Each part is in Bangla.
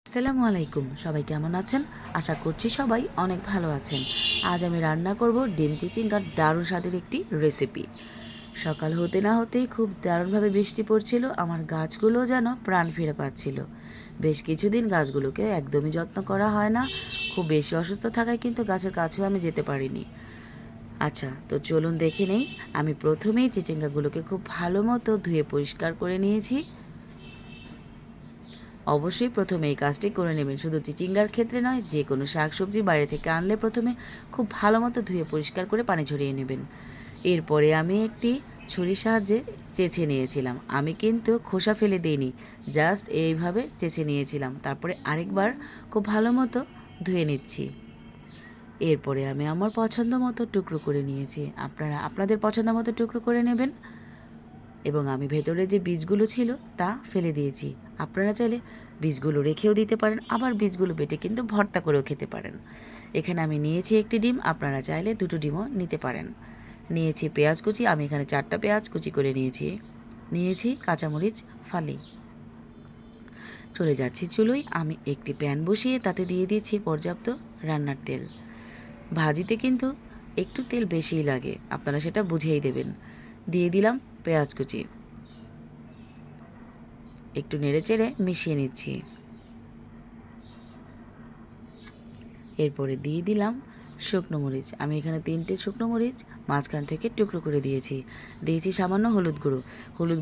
আসসালামু আলাইকুম, সবাই কেমন আছেন? আশা করছি সবাই অনেক ভালো আছেন। আজ আমি রান্না করব ডিম চিচিঙ্গার দারুণ স্বাদের একটি রেসিপি। সকাল হতে না হতেই খুব দারুণভাবে বৃষ্টি পড়ছিল, আমার গাছগুলো যেন প্রাণ ফিরে পাচ্ছিল। বেশ কিছুদিন গাছগুলোকে একদমই যত্ন করা হয় না, খুব বেশি অসুস্থ থাকায় কিন্তু গাছের কাছেও আমি যেতে পারিনি। আচ্ছা, তো চলুন দেখে নেই। আমি প্রথমেই চিচিঙ্গাগুলোকে খুব ভালো মতো ধুয়ে পরিষ্কার করে নিয়েছি। অবশ্যই প্রথমে এই কাজটি করে নেবেন, শুধু চিচিঙ্গার ক্ষেত্রে নয়, যে কোনো শাকসবজি বাইরে থেকে আনলে প্রথমে খুব ভালো মতো ধুয়ে পরিষ্কার করে পানি ঝরিয়ে নেবেন। এরপরে আমি একটি ছুরির সাহায্যে চেঁচে নিয়েছিলাম। আমি কিন্তু খোসা ফেলে দিইনি, জাস্ট এইভাবে চেঁচে নিয়েছিলাম। তারপরে আরেকবার খুব ভালো মতো ধুয়ে নিচ্ছি। এরপরে আমি আমার পছন্দ মতো টুকরো করে নিয়েছি, আপনারা আপনাদের পছন্দ মতো টুকরো করে নেবেন। এবং আমি ভেতরে যে বীজগুলো ছিল তা ফেলে দিয়েছি। আপনারা চাইলে বীজগুলো রেখেও দিতে পারেন, আবার বীজগুলো বেটে কিন্তু ভর্তা করেও খেতে পারেন। এখানে আমি নিয়েছি একটি ডিম, আপনারা চাইলে দুটো ডিমও নিতে পারেন। নিয়েছি পেঁয়াজ কুচি, আমি এখানে 4টা পেঁয়াজ কুচি করে নিয়েছি কাঁচামরিচ ফালি। চলে যাচ্ছি চুলোয়। আমি একটি প্যান বসিয়ে তাতে দিয়ে দিয়েছি পর্যাপ্ত রান্নার তেল। ভাজিতে কিন্তু একটু তেল বেশিই লাগে, আপনারা সেটা বুঝেই দেবেন। দিয়ে দিলাম পেঁয়াজ কুচি, একটু নেড়েচেড়ে মিশিয়ে নিচ্ছি। এরপরে দিয়ে দিলাম শুকনো মরিচ, আমি এখানে 3টে শুকনো মরিচ মাঝখান থেকে টুকরো করে দিয়েছি সামান্য হলুদ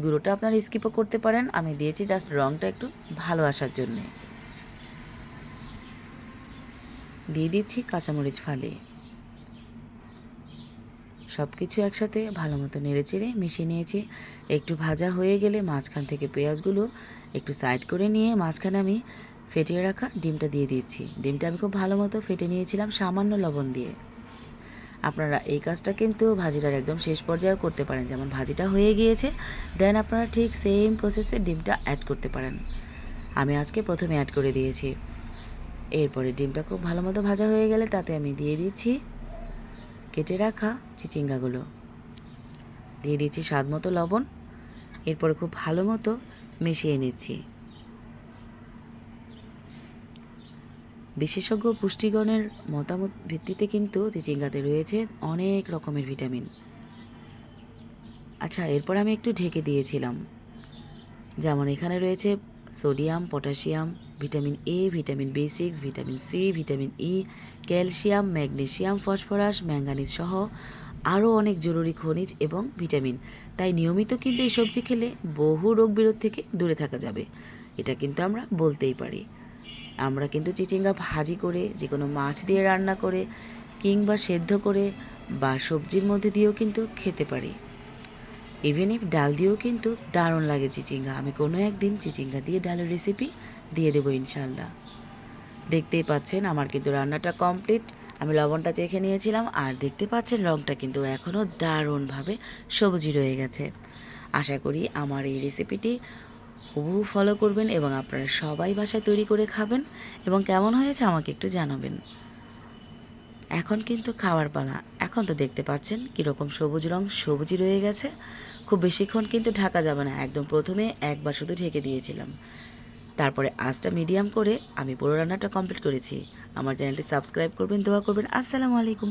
গুঁড়োটা আপনারা স্কিপও করতে পারেন, আমি দিয়েছি জাস্ট রঙটা একটু ভালো আসার জন্যে। দিয়ে দিচ্ছি কাঁচামরিচ ফালি। সব কিছু একসাথে ভালো মতো নেড়েচেড়ে মিশিয়ে নিয়েছি। একটু ভাজা হয়ে গেলে মাঝখান থেকে পেঁয়াজগুলো একটু সাইড করে নিয়ে মাঝখানে আমি ফেটিয়ে রাখা ডিমটা দিয়ে দিচ্ছি। ডিমটা আমি খুব ভালো মতো ফেটে নিয়েছিলাম সামান্য লবণ দিয়ে। আপনারা এই কাজটা কিন্তু ভাজিটার একদম শেষ পর্যায়েও করতে পারেন, যেমন ভাজিটা হয়ে গিয়েছে দেন আপনারা ঠিক সেম প্রসেসে ডিমটা অ্যাড করতে পারেন। আমি আজকে প্রথমে অ্যাড করে দিয়েছি। এরপরে ডিমটা খুব ভালো মতো ভাজা হয়ে গেলে তাতে আমি দিয়ে দিচ্ছি কেটে রাখা চিচিঙ্গাগুলো, দিয়ে দিচ্ছি স্বাদ মতো লবণ। এরপরে খুব ভালো মতো মিশিয়ে নিচ্ছি। বিশেষজ্ঞ পুষ্টিগণের মতামত ভিত্তিতে কিন্তু চিচিঙ্গাতে রয়েছে অনেক রকমের ভিটামিন। আচ্ছা, এরপর আমি একটু ঢেকে দিয়েছিলাম, যেমন এখানে রয়েছে sodium, potassium, vitamin A, vitamin B6, vitamin C, vitamin E, calcium, magnesium, phosphorus, manganese সহ আরও অনেক জরুরি খনিজ এবং ভিটামিন। তাই নিয়মিত কিন্তু এই সবজি খেলে বহু রোগ বিরোধ থেকে দূরে থাকা যাবে, এটা কিন্তু আমরা বলতেই পারি। আমরা কিন্তু চিচিঙ্গা ভাজি করে, যে কোনো মাছ দিয়ে রান্না করে, কিংবা সেদ্ধ করে বা সবজির মধ্যে দিয়েও কিন্তু খেতে পারি। ইভেন ইফ ডাল দিয়েও কিন্তু দারুণ লাগে চিচিঙ্গা। আমি কোনো একদিন চিচিঙ্গা দিয়ে ডালের রেসিপি দিয়ে দেবো ইনশাল্লাহ। দেখতেই পাচ্ছেন আমার কিন্তু রান্নাটা কমপ্লিট। আমি লবণটা চেখে নিয়েছিলাম, আর দেখতে পাচ্ছেন রঙটা কিন্তু এখনও দারুণভাবে সবুজই রয়ে গেছে। আশা করি আমার এই রেসিপিটি হুবহু ফলো করবেন এবং আপনারা সবাই বাসায় তৈরি করে খাবেন এবং কেমন হয়েছে আমাকে একটু জানাবেন। এখন কিন্তু খাওয়ার পালা। এখন তো দেখতে পাচ্ছেন কীরকম সবুজ রং সবুজই রয়ে গেছে। খুব বেশিক্ষণ কিন্তু ঢাকা যাবে না, একদম প্রথমে একবার শুধু ঢেকে দিয়েছিলাম। তারপরে আঁচটা মিডিয়াম করে আমি পুরো রান্নাটা কমপ্লিট করেছি। আমার চ্যানেলটি সাবস্ক্রাইব করবেন, দোয়া করবেন। আসসালামু আলাইকুম।